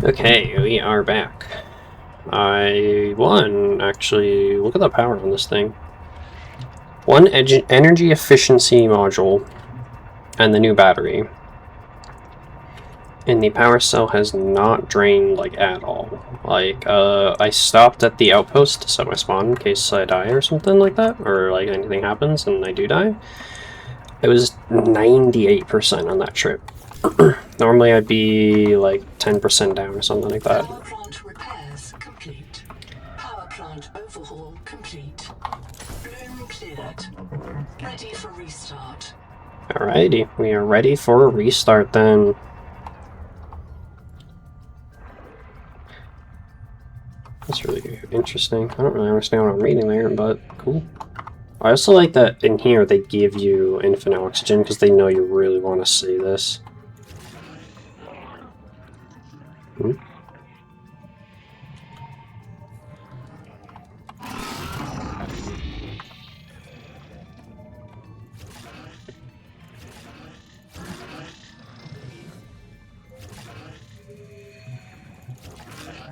Okay, we are back. I won, actually. Look at the power on this thing. One energy efficiency module and the new battery. And the power cell has not drained, like, at all. Like, I stopped at the outpost to set my spawn in case I die or something like that, or, like, anything happens and I do die. It was 98% on that trip. Normally I'd be, like, 10% down or something like that. Power plant repairs complete. Power plant overhaul complete. Bloom cleared. Ready for restart. Alrighty, we are ready for a restart then. That's really interesting. I don't really understand what I'm reading there, but cool. I also like that in here they give you infinite oxygen because they know you really want to see this.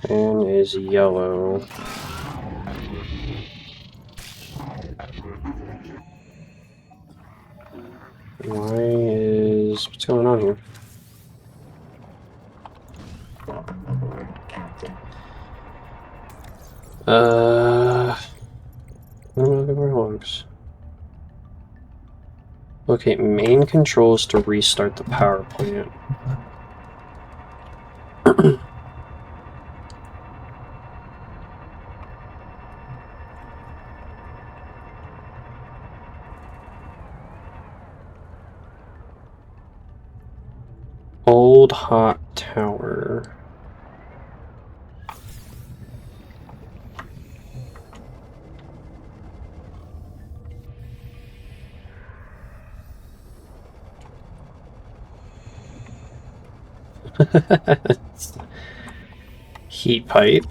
And is yellow. What's going on here? What am I looking for? Logs. Okay, main controls to restart the power plant. Old hot tower. Heat pipe.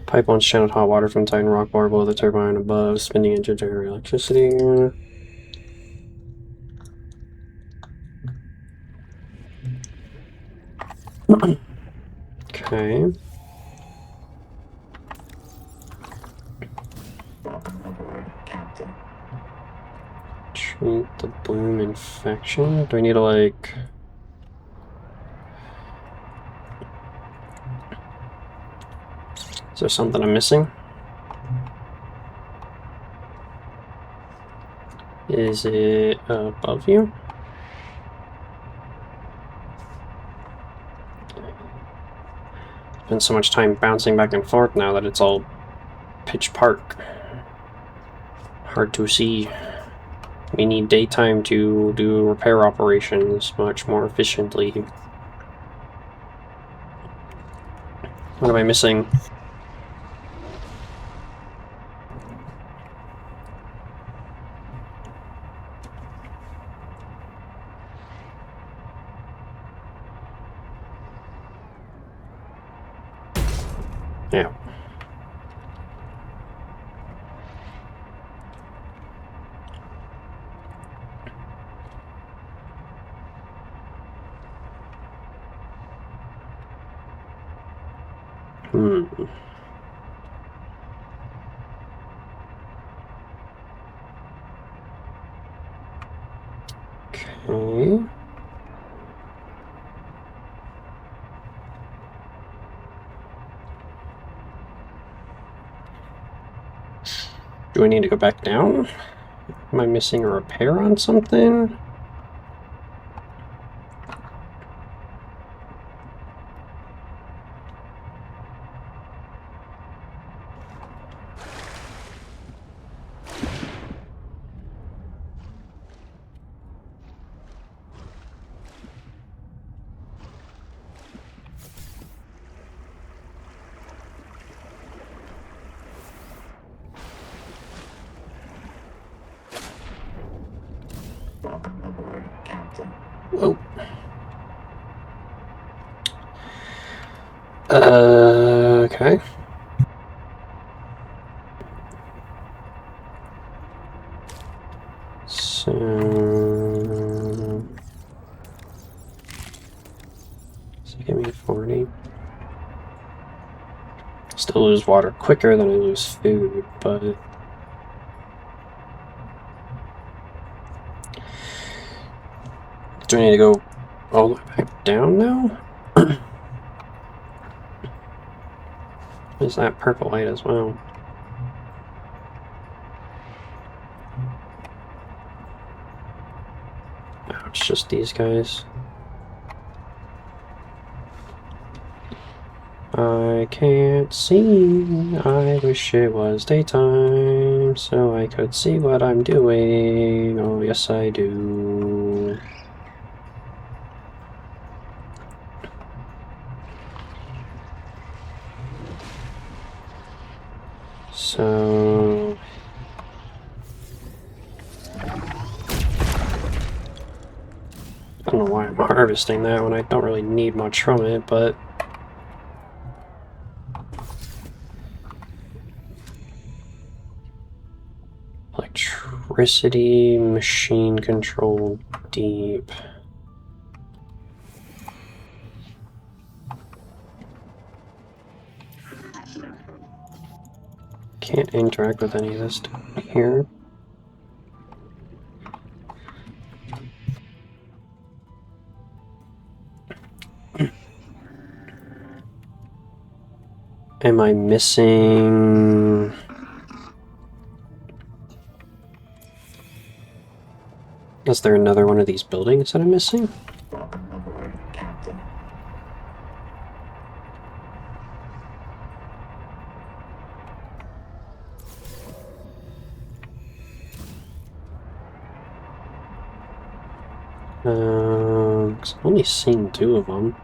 Pipe once channeled hot water from Titan rock bar below the turbine above, spinning engine to generate electricity. Okay. Treat the bloom infection. Do I need to, like... Is there something I'm missing? Is it above you? Spent so much time bouncing back and forth now that it's all pitch dark. Hard to see. We need daytime to do repair operations much more efficiently. What am I missing? Yeah. Okay. Do I need to go back down? Am I missing a repair on something? Oh. Okay. So lose water quicker than I lose food, but... Do I need to go all the way back down now? There's that purple light as well. Oh, it's just these guys. I can't see. I wish it was daytime so I could see what I'm doing. Oh, yes, I do. So... I don't know why I'm harvesting that when I don't really need much from it, but... Electricity, machine control, deep. Can't interact with any of this here. Am I missing... Is there another one of these buildings that I'm missing? Cause I've only seen 2 of them.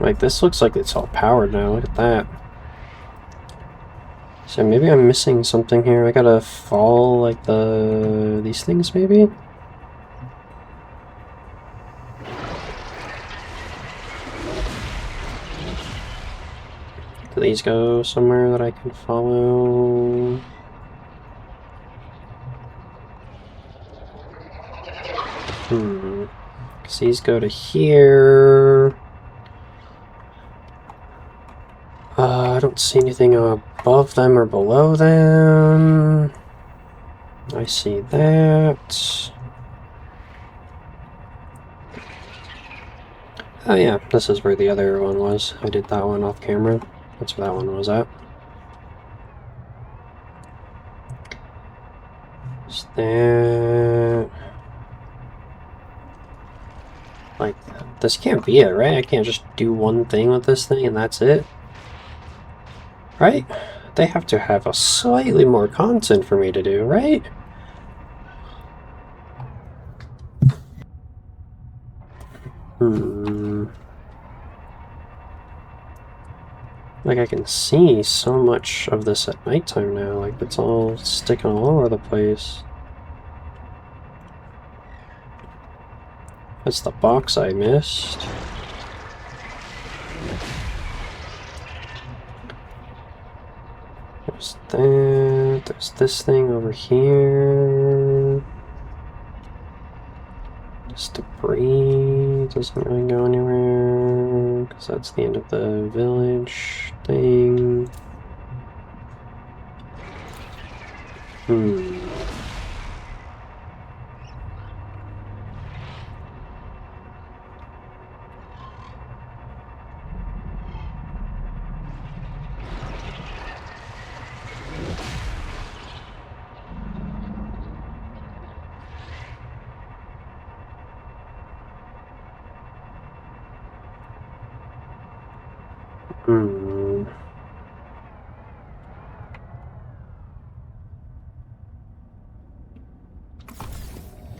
Like, this looks like it's all powered now, look at that. So maybe I'm missing something here. I gotta fall like these things maybe? Do these go somewhere that I can follow? Cause these go to here. I don't see anything above them or below them. I see that. Oh yeah, this is where the other one was. I did that one off camera. That's where that one was at. Is that... Like, this can't be it, right? I can't just do one thing with this thing and that's it. Right? They have to have a slightly more content for me to do, right? Like, I can see so much of this at nighttime now. Like, it's all sticking all over the place. That's the box I missed. There's that. There's this thing over here. This debris doesn't really go anywhere because that's the end of the village thing.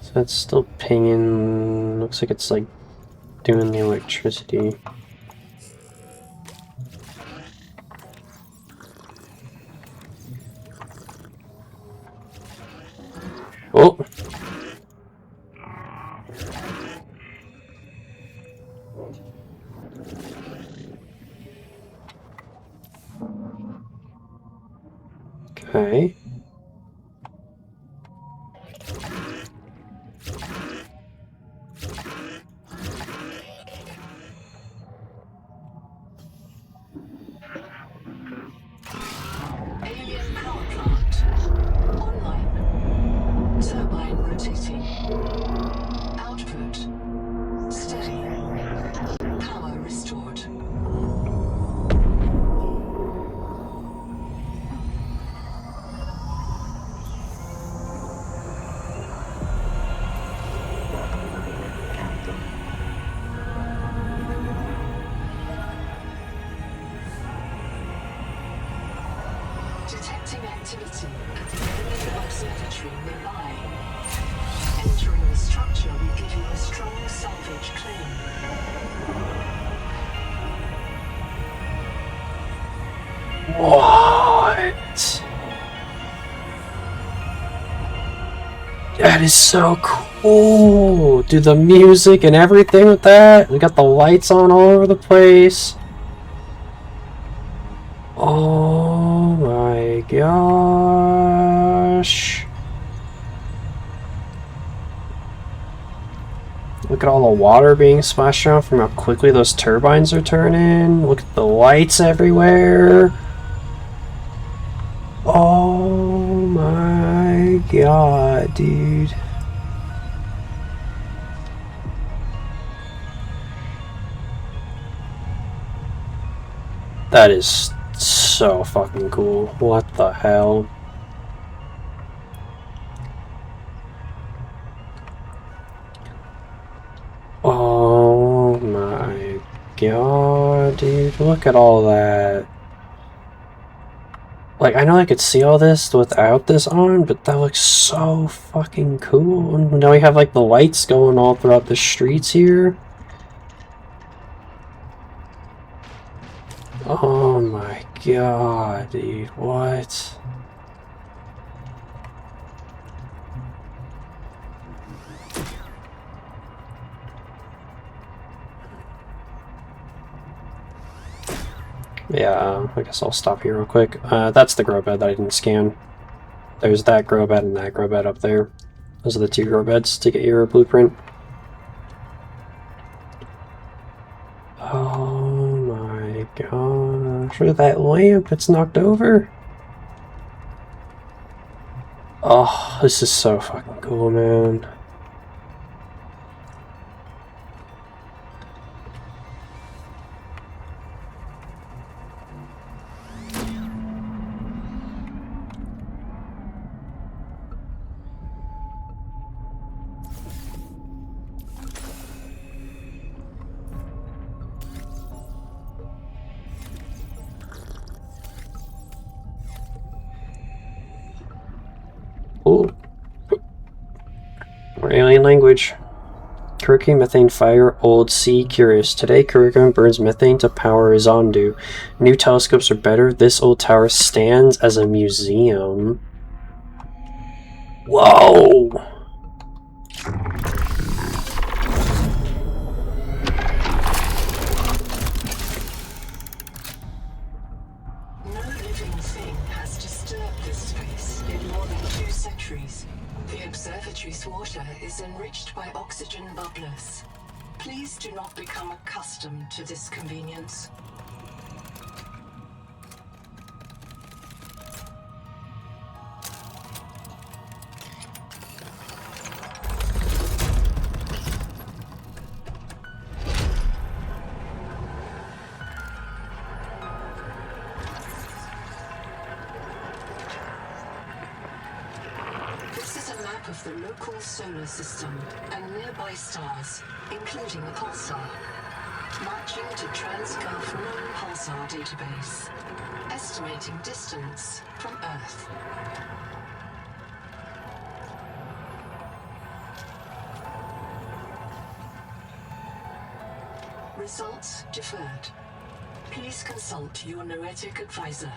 So that's still pinging. Looks like it's like doing the electricity. Oh! Okay. Alien power plant. Online. Turbine rotating. Output. Steady. Power restored. Detecting activity at the enemy observatory nearby. Entering the structure will give you a strong salvage claim. What? That is so cool! Dude, the music and everything with that. We got the lights on all over the place. Oh my gosh. Look at all the water being splashed around from how quickly those turbines are turning. Look at the lights everywhere. Oh my god, dude. That is so fucking cool. What the hell? Oh my god, dude. Look at all that. Like, I know I could see all this without this on, but that looks so fucking cool. And now we have, like, the lights going all throughout the streets here. Oh my god, dude. What? Yeah, I guess I'll stop here real quick. That's the grow bed that I didn't scan. There's that grow bed and that grow bed up there. Those are the two grow beds to get your blueprint. Oh my gosh. Look at that lamp, it's knocked over. Oh, this is so fucking cool, man. Ooh. More alien language. Curriculum methane fire, old sea curious. Today, curriculum burns methane to power Zondu. New telescopes are better. This old tower stands as a museum. Whoa! No living thing has disturbed this space in more than 2 centuries. The observatory's water is enriched by oxygen bubblers. Please do not become accustomed to this convenience. Of the local solar system and nearby stars, including a pulsar. Matching to Transgulf known pulsar database. Estimating distance from Earth. Results deferred. Please consult your noetic advisor.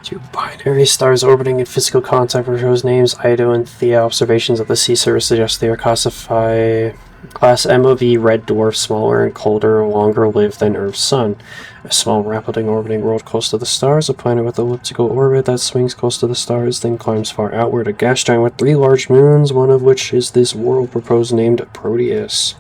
Two binary stars orbiting in physical contact with whose names Ido and Thea. Observations of the sea surface suggest they are classified. Class MOV red dwarf, smaller and colder, longer lived than Earth's sun. A small, rapidly orbiting world close to the stars, a planet with elliptical orbit that swings close to the stars, then climbs far outward. A gas giant with 3 large moons, one of which is this world proposed named Proteus.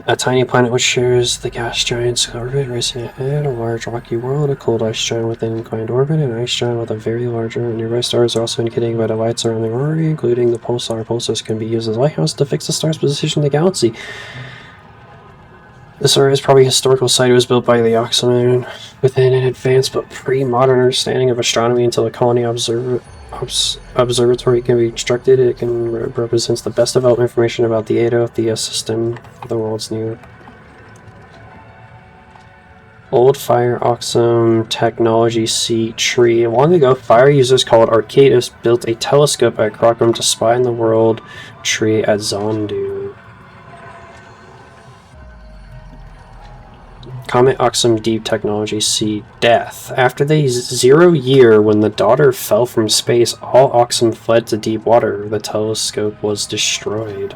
A tiny planet which shares the gas giant's orbit, racing ahead, a large rocky world, a cold ice giant with an inclined orbit, an ice giant with a very large orbit. Nearby stars are also indicated by the lights around the orrery, including the pulsar. Pulsars can be used as a lighthouse to fix the star's position in the galaxy. This area is probably a historical site. It was built by the Oxymen within an advanced but pre-modern understanding of astronomy until a colony observatory can be constructed. It can represents the best developed information about the Ada Thea system, the world's new. Old Fire Oxum Technology C Tree. Long ago, fire users called Arcadis built a telescope at Krockum to spy on the world tree at Zondu. Comet Oxum Deep Technology C Death. After the 0 year when the daughter fell from space, all Oxum fled to deep water. The telescope was destroyed.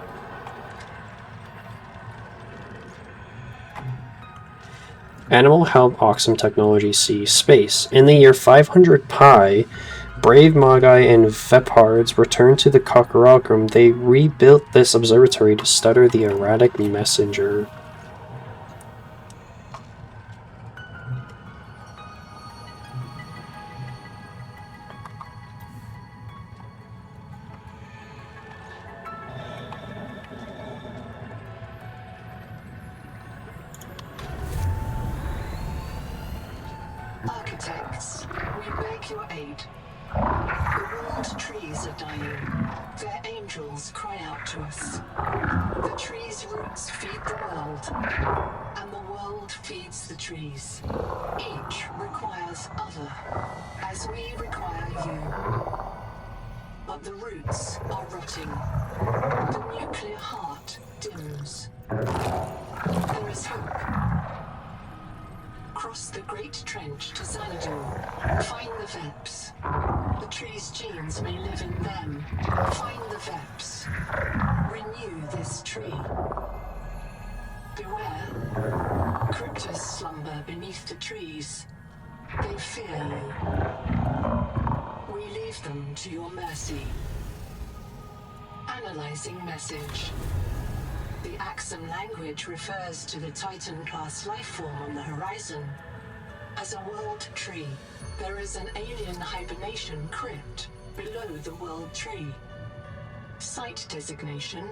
Animal Help Oxum Technology C Space. In the year 500 Pi, brave Magi and Vepards returned to the Kakaralkrum. They rebuilt this observatory to study the erratic messenger. Architects, we beg your aid. The world trees are dying. Their angels cry out to us. The trees' roots feed the world, and the world feeds the trees. Each requires other, as we require you. But the roots are rotting. The nuclear heart dims. There is hope. Cross the Great Trench to Xanadu. Find the Veps. The tree's genes may live in them. Find the Veps. Renew this tree. Beware. Cryptos slumber beneath the trees. They fear you. We leave them to your mercy. Analyzing message. The Axum language refers to the Titan-class lifeform on the horizon. As a world tree, there is an alien hibernation crypt below the world tree. Site designation,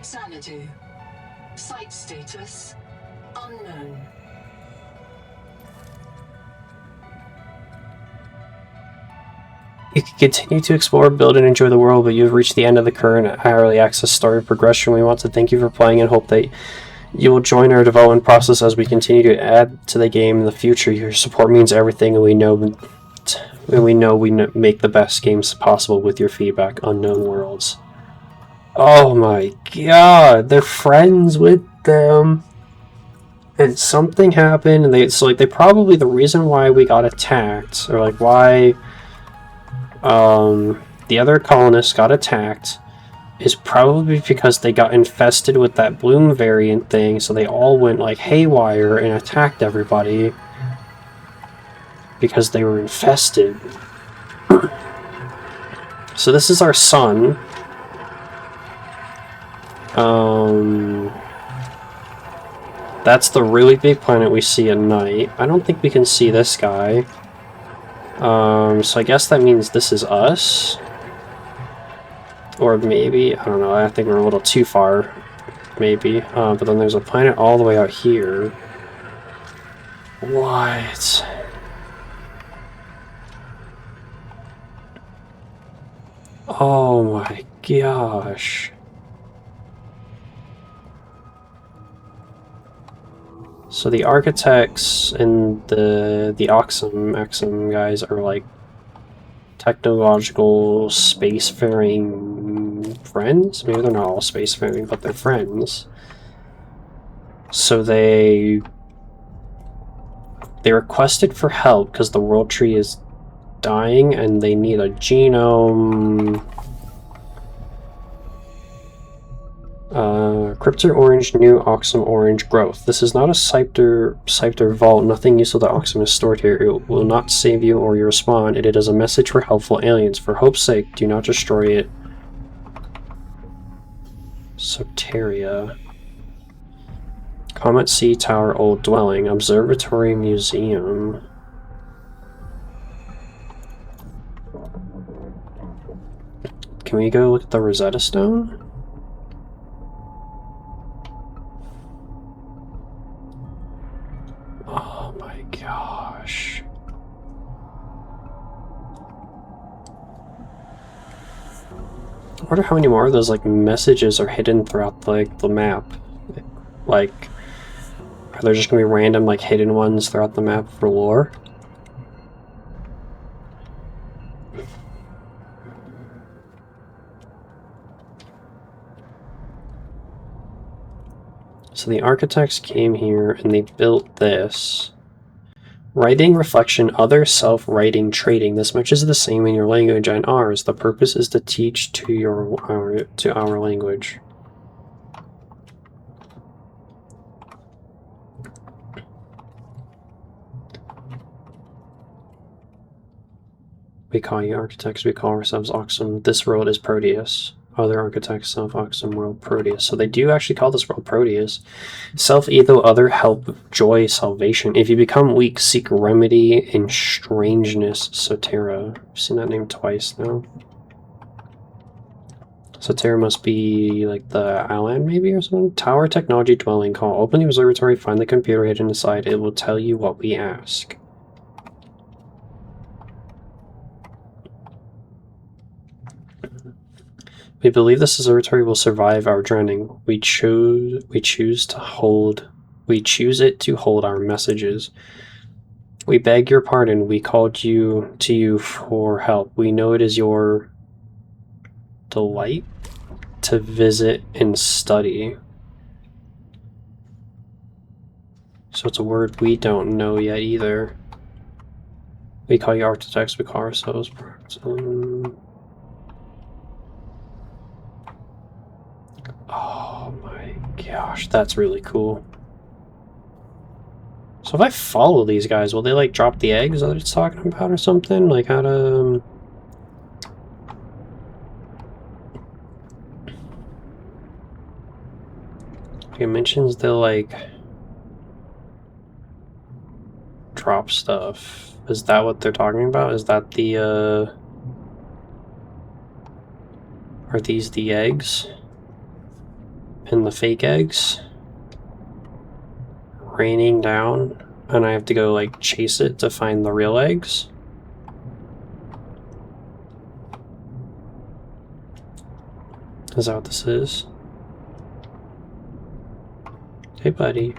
Xanadu. Site status, unknown. You can continue to explore, build, and enjoy the world, but you've reached the end of the current early access story progression. We want to thank you for playing and hope that you will join our development process as we continue to add to the game in the future. Your support means everything, and we know we make the best games possible with your feedback. Unknown Worlds. Oh my god, they're friends with them. And something happened, and they probably, the reason why we got attacked, or like why the other colonists got attacked, is probably because they got infested with that bloom variant thing, so they all went like haywire and attacked everybody because they were infested. So this is our sun. That's the really big planet we see at night. I don't think we can see this guy. So I guess that means this is us. Or maybe, I don't know, I think we're a little too far, maybe. But then there's a planet all the way out here. What? Oh my gosh. So the architects and the Axum guys are like technological spacefaring friends. Maybe they're not all spacefaring, but they're friends. So they requested for help because the world tree is dying and they need a genome Cryptor Orange, New Oxum Orange Growth. This is not a Scyther vault. Nothing useful to Oxum is stored here. It will not save you or your spawn. It is a message for helpful aliens. For hope's sake, do not destroy it. Soteria. Comet Sea Tower Old Dwelling. Observatory Museum. Can we go look at the Rosetta Stone? Oh my gosh. I wonder how many more of those like messages are hidden throughout like the map. Like, are there just gonna be random like hidden ones throughout the map for lore? So the architects came here and they built this. Writing, reflection, other, self-writing, trading. This much is the same in your language and ours. The purpose is to teach to our language. We call you architects, we call ourselves Oxum. This world is Proteus. Other architects, self, Oxum, world, Proteus. So they do actually call this world Proteus. Self, etho, other, help, joy, salvation. If you become weak, seek remedy in strangeness. Sotera. I've seen that name twice now. Sotera must be like the island maybe or something? Tower technology dwelling call. Open the observatory, find the computer hidden inside. It will tell you what we ask. We believe this observatory will survive our drowning. We choose it to hold our messages. We beg your pardon. We called to you for help. We know it is your delight to visit and study. So it's a word we don't know yet either. We call you architects. We call ourselves. Oh my gosh, that's really cool. So if I follow these guys, will they like drop the eggs that it's talking about or something? Like how to... It mentions they'll like drop stuff. Is that what they're talking about? Is that the are these the eggs? And the fake eggs raining down, and I have to go like chase it to find the real eggs. Is that what this is? Hey buddy,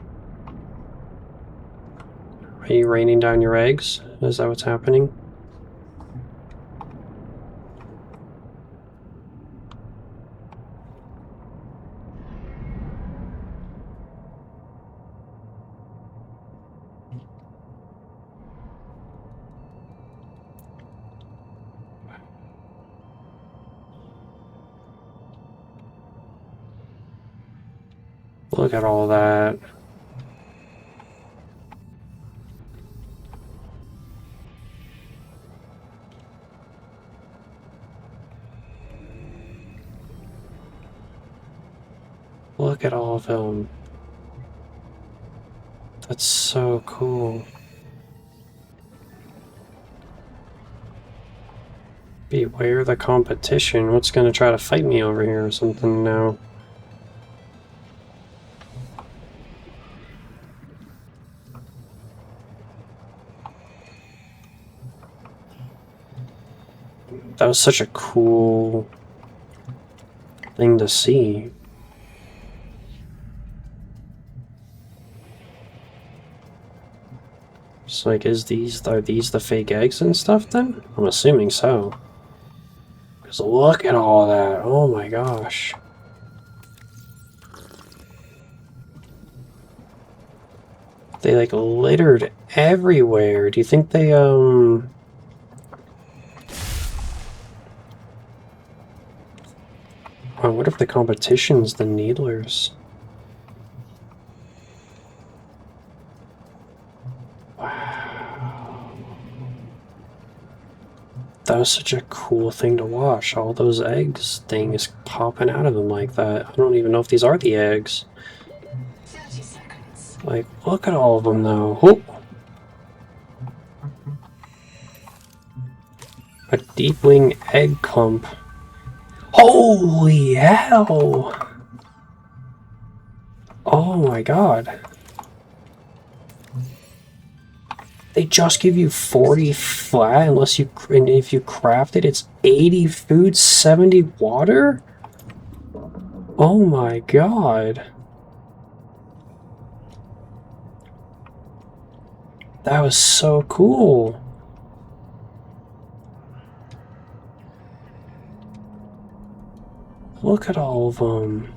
are you raining down your eggs? Is that what's happening? Look at all that. Look at all of them. That's so cool. Beware the competition. What's gonna try to fight me over here or something now? That was such a cool thing to see. It's like, are these the fake eggs and stuff then? I'm assuming so. Because look at all that. Oh my gosh. They like littered everywhere. Do you think they I wonder if the competitions, the needlers. Wow. That was such a cool thing to watch. All those eggs things popping out of them like that. I don't even know if these are the eggs. 30 seconds. Like, look at all of them though. Oh. A deep wing egg clump. Holy hell! Oh my god. They just give you 40 flat unless you, and if you craft it, it's 80 food, 70 water? Oh my god. That was so cool. Look at all of them.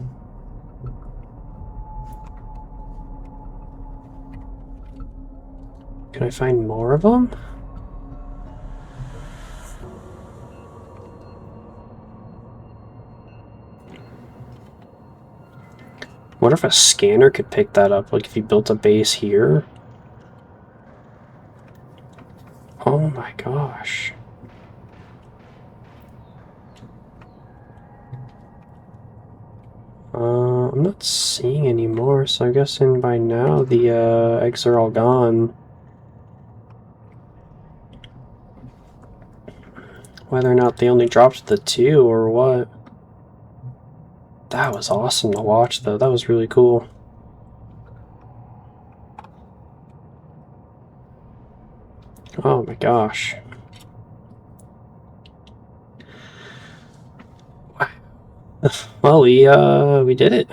Can I find more of them? What if a scanner could pick that up? Like if you built a base here? Oh my gosh. I'm not seeing any more, so I'm guessing by now the eggs are all gone. Whether or not they only dropped the 2 or what. That was awesome to watch though, that was really cool. Oh my gosh. Well, we did it.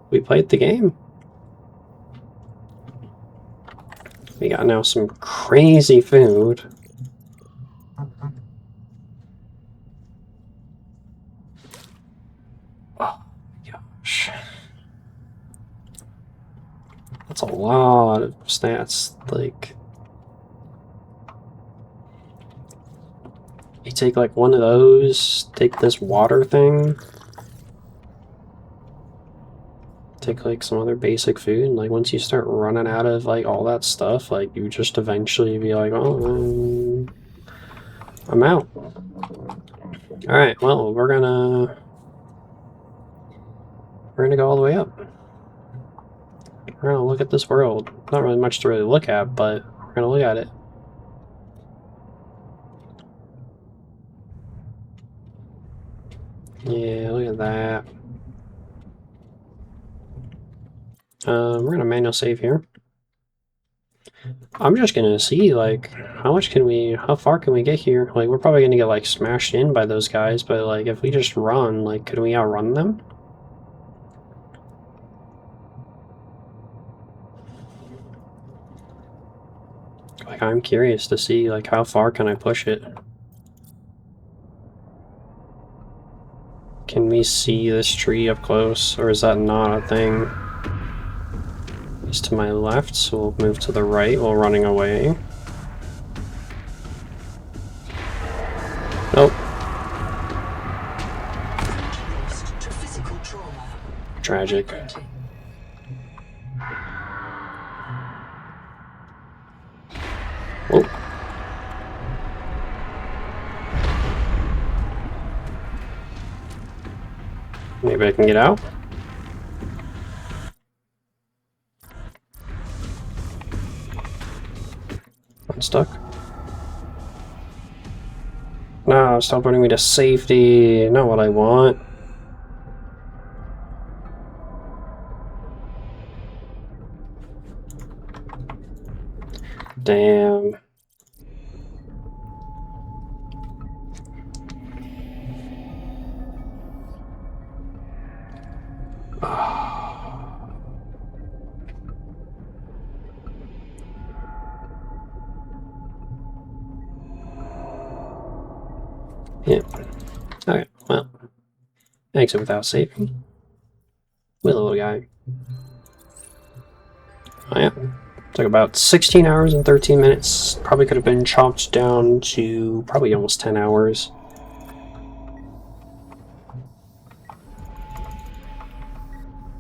We played the game. We got now some crazy food. Oh my gosh. That's a lot of stats, like... You take like one of those, take this water thing, take like some other basic food, and like once you start running out of like all that stuff, like you just eventually be like, oh, I'm out. Alright, well, we're gonna go all the way up. We're gonna look at this world. Not really much to really look at, but we're gonna look at it. Yeah, look at that. We're gonna manual save here. I'm just gonna see, like, how far can we get here? Like, we're probably gonna get, like, smashed in by those guys, but, like, if we just run, like, can we outrun them? Like, I'm curious to see, like, how far can I push it? Can we see this tree up close, or is that not a thing? He's to my left, so we'll move to the right while running away. Nope. Tragic. Whoa. Maybe I can get out? I'm stuck. No, stop running me to safety. Not what I want. Damn. Yeah. Okay, well. Exit without saving. With a little guy. Oh yeah. Took about 16 hours and 13 minutes. Probably could have been chopped down to probably almost 10 hours.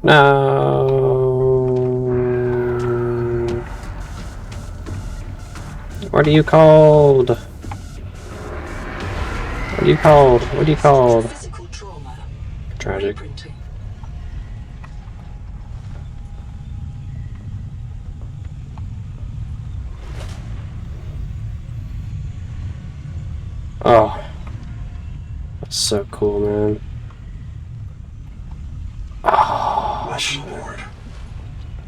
No. What are you called? What are you called? What are you called? Physical trauma. Tragic. Reprinting. Oh, that's so cool, man. Oh,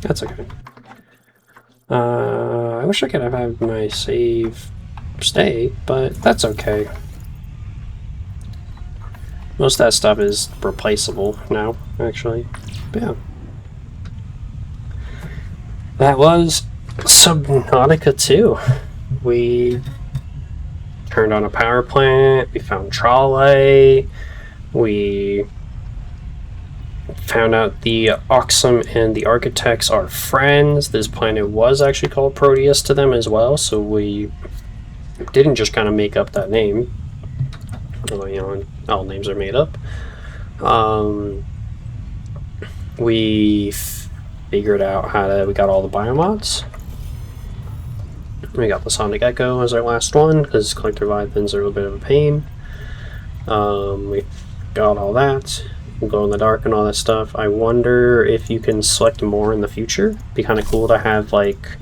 that's okay. I wish I could have had my save stay, but that's okay. Most of that stuff is replaceable now, actually. But yeah. That was Subnautica 2. We turned on a power plant, we found Trolli, we found out the Oxum and the Architects are friends. This planet was actually called Proteus to them as well, so we didn't just kind of make up that name. Although, you know, all names are made up. We figured out how to, we got all the biomods. We got the Sonic Echo as our last one, because Collector Leviathans are a little bit of a pain. We got all that. Glow in the dark and all that stuff. I wonder if you can select more in the future. Be kind of cool to have like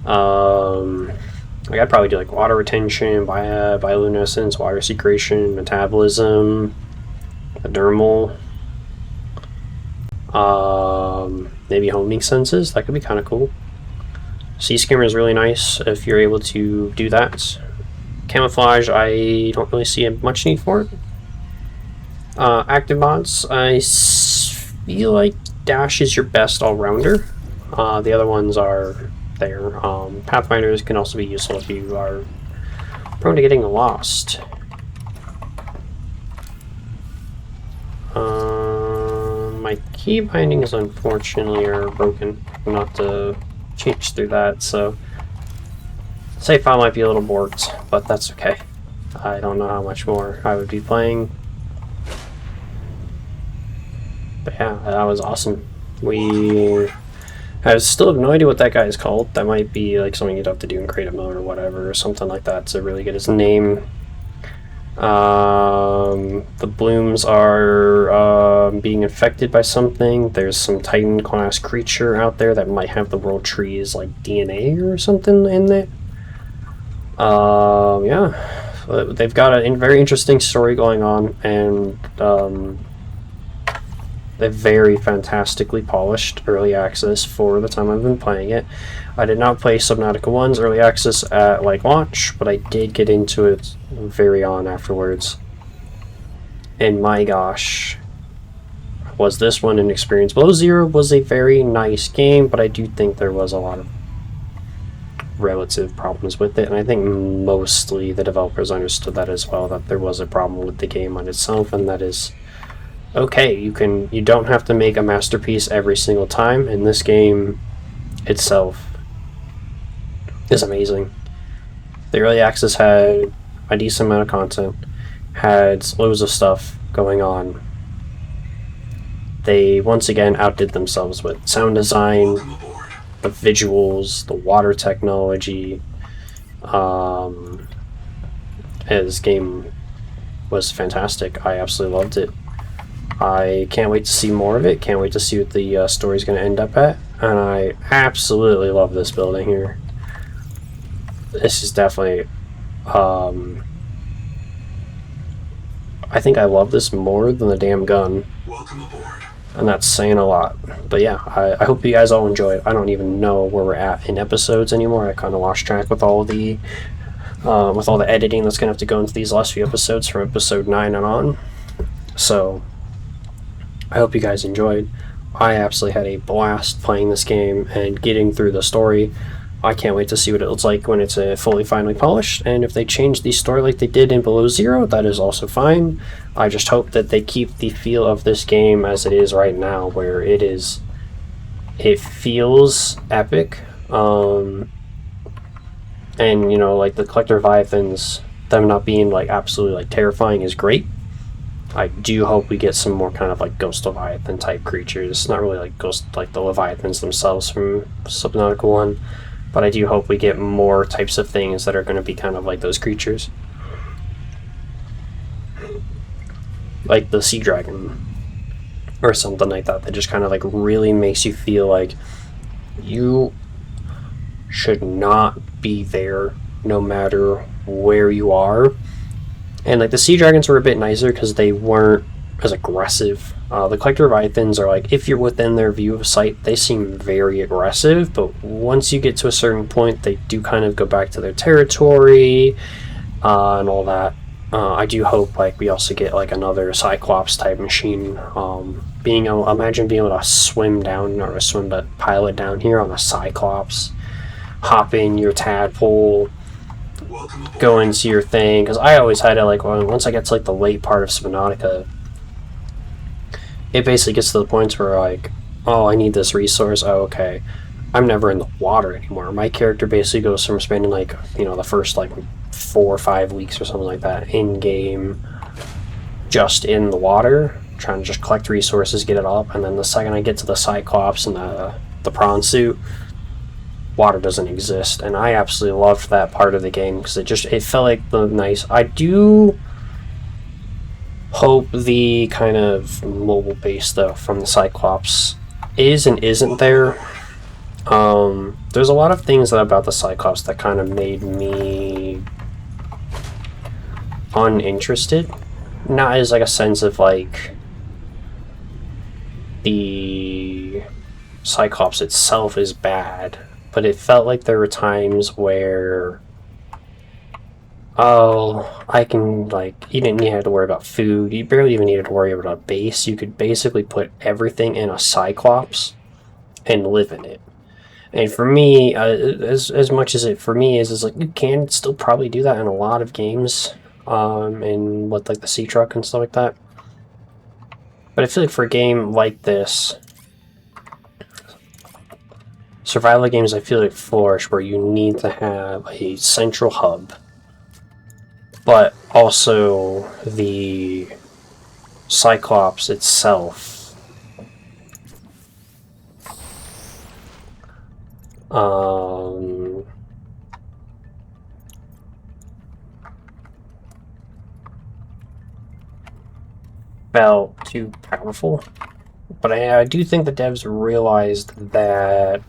I'd probably do like water retention, bioluminescence, water secretion, metabolism, the dermal, maybe homing senses. That could be kind of cool. Sea skimmer is really nice if you're able to do that. Camouflage, I don't really see much need for it. Active mods, I feel like Dash is your best all-rounder. The other ones are there. Pathfinders can also be useful if you are prone to getting lost. My key bindings unfortunately are broken. I'm not to change through that, so save file might be a little borked, but that's okay. I don't know how much more I would be playing. But yeah, that was awesome. I still have no idea what that guy is called. That might be like something you'd have to do in creative mode or whatever, or something like that to really get his name. The blooms are being infected by something. There's some Titan class creature out there that might have the world tree's like DNA or something in it. Yeah, they've got a very interesting story going on, and they're very fantastically polished early access for the time I've been playing it. I did not play Subnautica 1's early access at like launch, but I did get into it very on afterwards. And my gosh, was this one an experience. Below Zero was a very nice game, but I do think there was a lot of relative problems with it, and I think mostly the developers understood that as well, that there was a problem with the game on itself, and that is okay. You don't have to make a masterpiece every single time, and this game itself is amazing. The early access had a decent amount of content, had loads of stuff going on. They once again outdid themselves with sound design, the visuals, the water technology. His game was fantastic. I absolutely loved it. I can't wait to see more of it. Can't wait to see what the story's going to end up at. And I absolutely love this building here. This is definitely... I think I love this more than the damn gun. Welcome aboard. And that's saying a lot. But yeah, I hope you guys all enjoy it. I don't even know where we're at in episodes anymore. I kind of lost track with all the editing that's going to have to go into these last few episodes from episode 9 and on. So I hope you guys enjoyed. I absolutely had a blast playing this game and getting through the story. I can't wait to see what it looks like when it's fully finally polished, and if they change the story like they did in Below Zero, that is also fine. I just hope that they keep the feel of this game as it is right now, where it feels epic, and you know, like the Collector Leviathans, them not being like absolutely like terrifying is great, I do hope we get some more kind of like Ghost Leviathan type creatures. Not really like ghost like the Leviathans themselves from Subnautica 1, but I do hope we get more types of things that are going to be kind of like those creatures. Like the Sea Dragon or something like that just kind of like really makes you feel like you should not be there no matter where you are. And like the Sea Dragons were a bit nicer because they weren't as aggressive. The Collector Leviathans are like, if you're within their view of sight, they seem very aggressive, but once you get to a certain point, they do kind of go back to their territory and all that. I do hope like we also get like another Cyclops type machine. Imagine being able to swim down or swim the pilot down here on a Cyclops, hop in your tadpole, go into your thing. Because I always had it like once I get to like the late part of Subnautica, it basically gets to the point where like, oh, I need this resource. Oh, okay. I'm never in the water anymore. My character basically goes from spending like, you know, the first like 4 or 5 weeks or something like that in game just in the water, trying to just collect resources, get it up, and then the second I get to the Cyclops and the prawn suit, water doesn't exist. And I absolutely loved that part of the game because it felt like the nice. I do hope the kind of mobile base though from the Cyclops is and isn't there. There's a lot of things about the Cyclops that kind of made me uninterested. Not as like a sense of like the Cyclops itself is bad, but it felt like there were times where, oh, I can like, you didn't have to worry about food, you barely even needed to worry about a base. You could basically put everything in a Cyclops and live in it. And for me, as much as it for me is like you can still probably do that in a lot of games, and with like the sea truck and stuff like that. But I feel like for a game like this, survival games, I feel like flourish where you need to have a central hub, but also the Cyclops itself. Felt too powerful, but I do think the devs realized that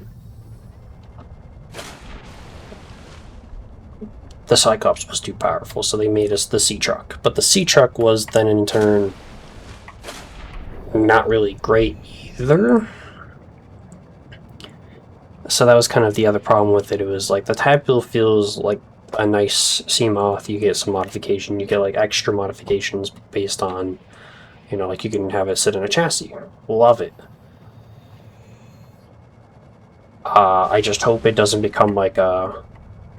the Cyclops was too powerful, so they made us the Sea Truck. But the Sea Truck was then in turn not really great either. So that was kind of the other problem with it. It was like the tadpole feels like a nice sea moth. You get some modification. You get like extra modifications based on, you know, like you can have it sit in a chassis. Love it. I just hope it doesn't become like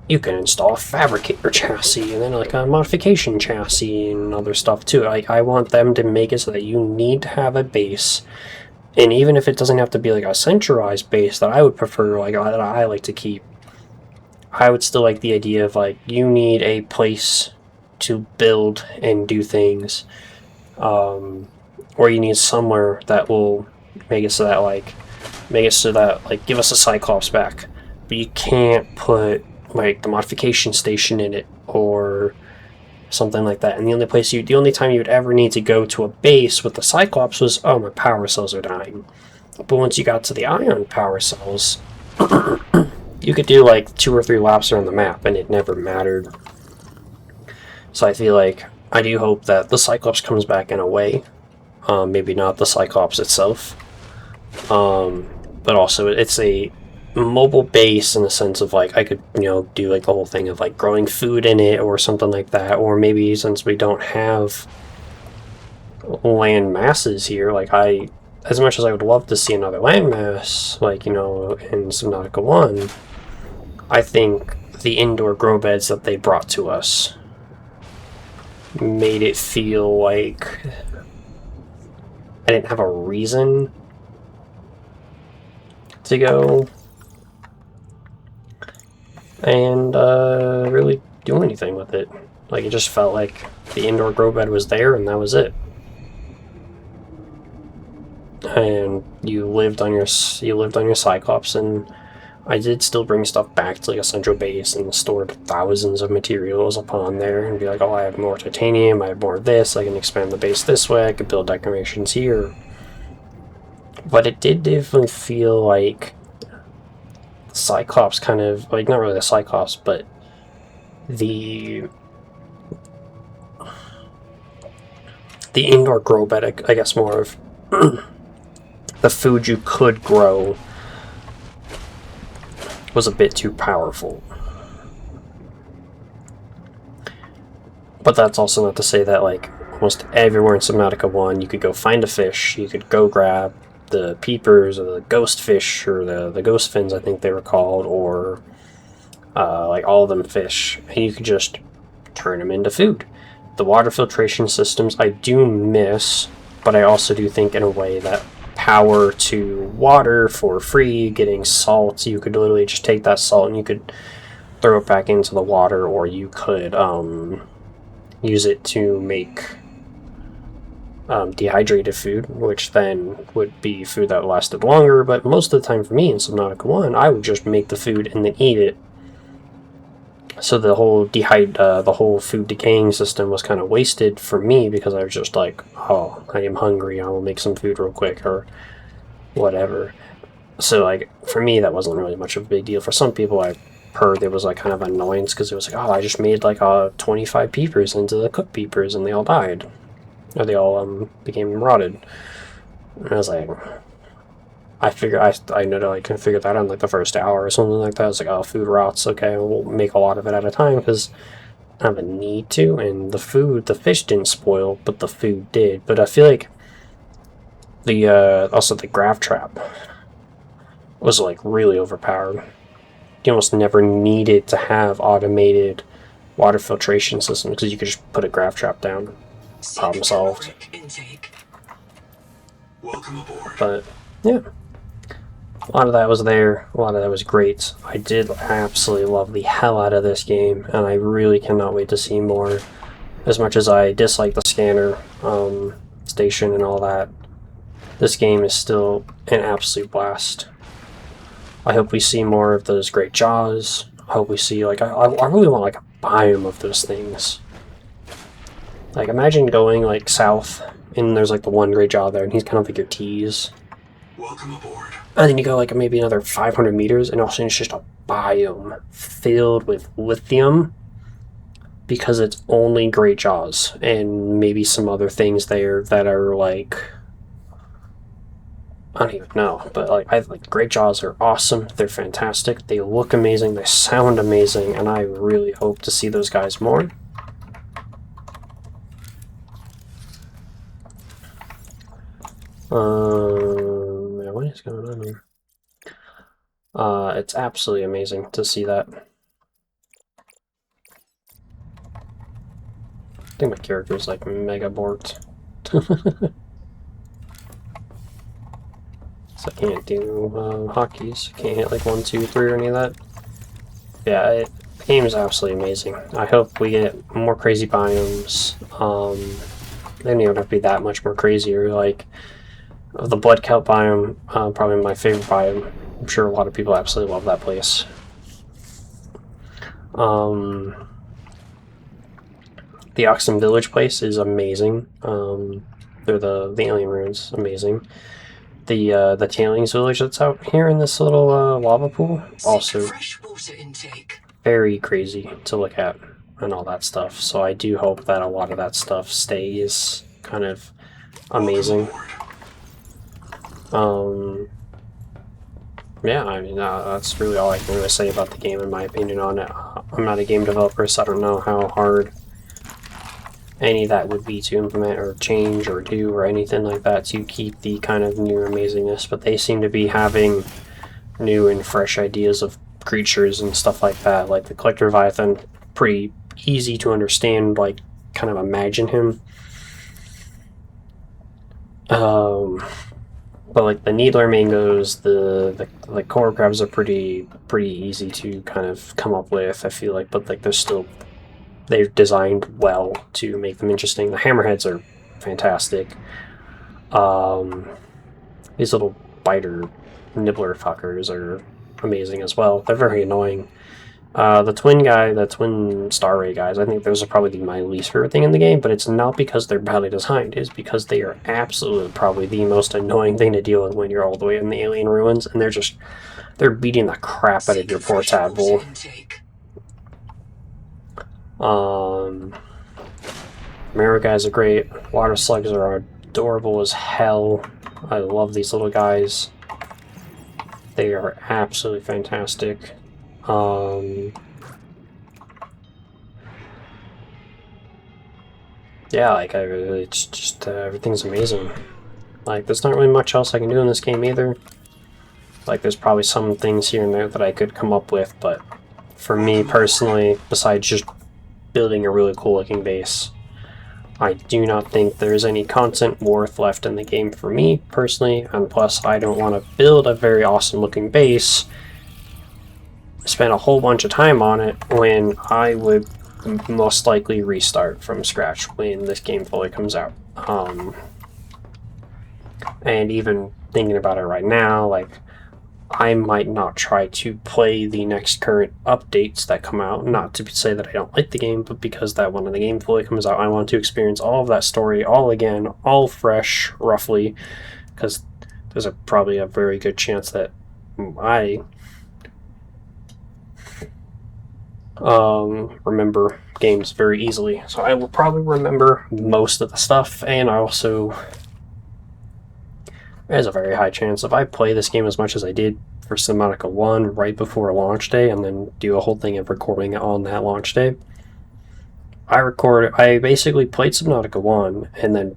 you can install a fabricator chassis and then like a modification chassis and other stuff too. Like I want them to make it so that you need to have a base. And even if it doesn't have to be like a centralized base that I would prefer, like that I like to keep, I would still like the idea of like you need a place to build and do things, or you need somewhere that will make it so that like give us a Cyclops back, but you can't put like the modification station in it or something like that. And the only time you would ever need to go to a base with the Cyclops was, oh, my power cells are dying. But once you got to the ion power cells, you could do like 2 or 3 laps around the map and it never mattered. So I feel like, I do hope that the Cyclops comes back in a way. Maybe not the Cyclops itself. But also it's a mobile base in the sense of like I could, you know, do like the whole thing of like growing food in it or something like that. Or maybe since we don't have land masses here, like as much as I would love to see another landmass, like, you know, in Subnautica 1, I think the indoor grow beds that they brought to us made it feel like I didn't have a reason to go and really do anything with it. Like, it just felt like the indoor grow bed was there and that was it. and you lived on your Cyclops, and I did still bring stuff back to like a central base and stored thousands of materials upon there and be like, oh, I have more titanium, I have more of this, I can expand the base this way, I could build decorations here. But it did definitely feel like Cyclops kind of, like, not really the Cyclops, but the indoor grow bed, I guess more of the food you could grow was a bit too powerful. But that's also not to say that, like, almost everywhere in Subnautica 1, you could go find a fish, you could go grab the peepers, or the ghost fish, or the ghost fins, I think they were called, or, like, all of them fish, and you could just turn them into food. The water filtration systems I do miss, but I also do think in a way that power to water for free, getting salt, you could literally just take that salt and you could throw it back into the water, or you could use it to make dehydrated food, which then would be food that lasted longer. But most of the time for me in Subnautica 1, I would just make the food and then eat it. So the whole food decaying system was kind of wasted for me, because I was just like, oh, I am hungry, I will make some food real quick, or whatever. So, like, for me, that wasn't really much of a big deal. For some people, I heard there was, like, kind of annoyance, because it was like, oh, I just made, like, 25 peepers into the cooked peepers, and they all died. Or they all became rotted. And I was like, I know that I can figure that out in like the first hour or something like that. I was like, oh, food rots, okay, we'll make a lot of it at a time, because I have a need to, and the fish didn't spoil, but the food did. But I feel like also the grav trap was like really overpowered. You almost never needed to have automated water filtration systems, because you could just put a grav trap down. Problem solved. Welcome aboard. But yeah, a lot of that was there, a lot of that was great. I did absolutely love the hell out of this game, and I really cannot wait to see more. As much as I dislike the scanner station and all that, this game is still an absolute blast. I hope we see more of those great jaws. I hope we see, like, I really want like a biome of those things. Like, imagine going, like, south, and there's, like, the one great jaw there, and he's kind of like your tease. Welcome aboard. And then you go, like, maybe another 500 meters, and all of a sudden it's just a biome filled with lithium, because it's only great jaws, and maybe some other things there that are, like, I don't even know, but, like, great jaws are awesome, they're fantastic, they look amazing, they sound amazing, and I really hope to see those guys more. What is going on here? It's absolutely amazing to see that. I think my character's like mega borked. So I can't do hotkeys. Can't hit like 1, 2, 3 or any of that. Yeah, the game is absolutely amazing. I hope we get more crazy biomes. They don't even have to be that much more crazier. Like, the Blood Kelp biome, probably my favorite biome. I'm sure a lot of people absolutely love that place. The Oxen Village place is amazing. They're the alien ruins, amazing. The Tailings Village that's out here in this little lava pool, also very crazy to look at and all that stuff. So I do hope that a lot of that stuff stays kind of amazing. Yeah, I mean, that's really all I can really say about the game, in my opinion, on it. I'm not a game developer, so I don't know how hard any of that would be to implement or change or do or anything like that to keep the kind of new amazingness, but they seem to be having new and fresh ideas of creatures and stuff like that. Like the Collector Leviathan, pretty easy to understand, like, kind of imagine him. But like the needler mangoes, the coral crabs are pretty easy to kind of come up with, I feel like, but like they're designed well to make them interesting. The hammerheads are fantastic. These little biter nibbler fuckers are amazing as well. They're very annoying. The twin star ray guys, I think those are probably my least favorite thing in the game, but it's not because they're badly designed, it's because they are absolutely probably the most annoying thing to deal with when you're all the way in the alien ruins, and they're beating the crap out of your poor tadpole. Mirror guys are great. Water slugs are adorable as hell. I love these little guys. They are absolutely fantastic. Yeah, like, it's just, everything's amazing. Like, there's not really much else I can do in this game either. Like, there's probably some things here and there that I could come up with, but for me personally, besides just building a really cool looking base, I do not think there's any content worth left in the game for me personally, and plus I don't want to build a very awesome looking base, spend a whole bunch of time on it when I would most likely restart from scratch when this game fully comes out. And even thinking about it right now, like, I might not try to play the next current updates that come out, not to say that I don't like the game, but because that when the game fully comes out, I want to experience all of that story all again, all fresh, roughly, because there's probably a very good chance that I remember games very easily. So I will probably remember most of the stuff, and I also, there's a very high chance if I play this game as much as I did for Subnautica 1 right before launch day and then do a whole thing of recording it on that launch day, I basically played Subnautica 1 and then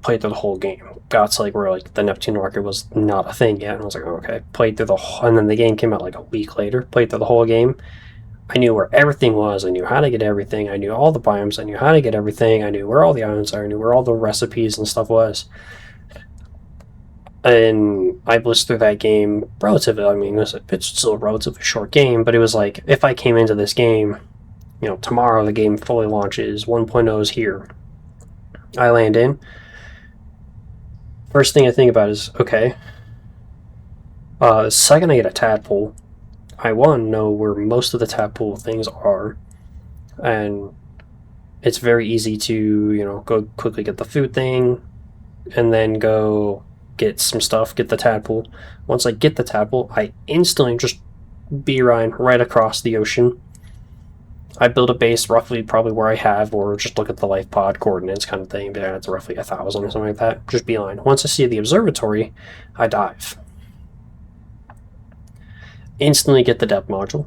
played through the whole game. Got to like where like the Neptune rocket was not a thing yet, and I was like, oh, okay, played through the whole, and then the game came out like a week later, played through the whole game. I knew where everything was, I knew how to get everything, I knew all the biomes, I knew how to get everything, I knew where all the islands are, I knew where all the recipes and stuff was. And I blitzed through that game relatively, I mean, it's still a relatively short game, but it was like, if I came into this game, you know, tomorrow the game fully launches, 1.0 is here. I land in. First thing I think about is, okay, the second I get a tadpole, I want to know where most of the tadpole things are, and it's very easy to, you know, go quickly get the food thing, and then go get some stuff, get the tadpole. Once I get the tadpole, I instantly just beeline right across the ocean. I build a base roughly probably where I have, or just look at the life pod coordinates kind of thing, but it's roughly 1,000 or something like that. Just beeline. Once I see the observatory, I dive. Instantly get the depth module.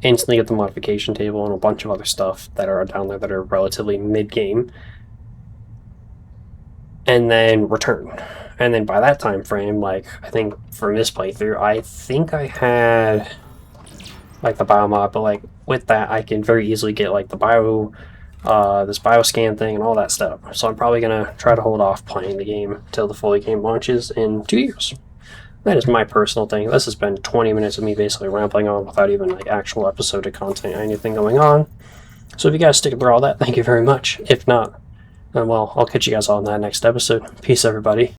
Instantly get the modification table and a bunch of other stuff that are down there that are relatively mid-game. And then return. And then by that time frame, like, I think from this playthrough, I think I had like the biomod, but like with that I can very easily get like the this bioscan thing and all that stuff. So I'm probably gonna try to hold off playing the game until the fully game launches in 2 years. That is my personal thing. This has been 20 minutes of me basically rambling on without even like actual episode of content or anything going on. So if you guys stick through all that, thank you very much. If not, then well, I'll catch you guys all in that next episode. Peace, everybody.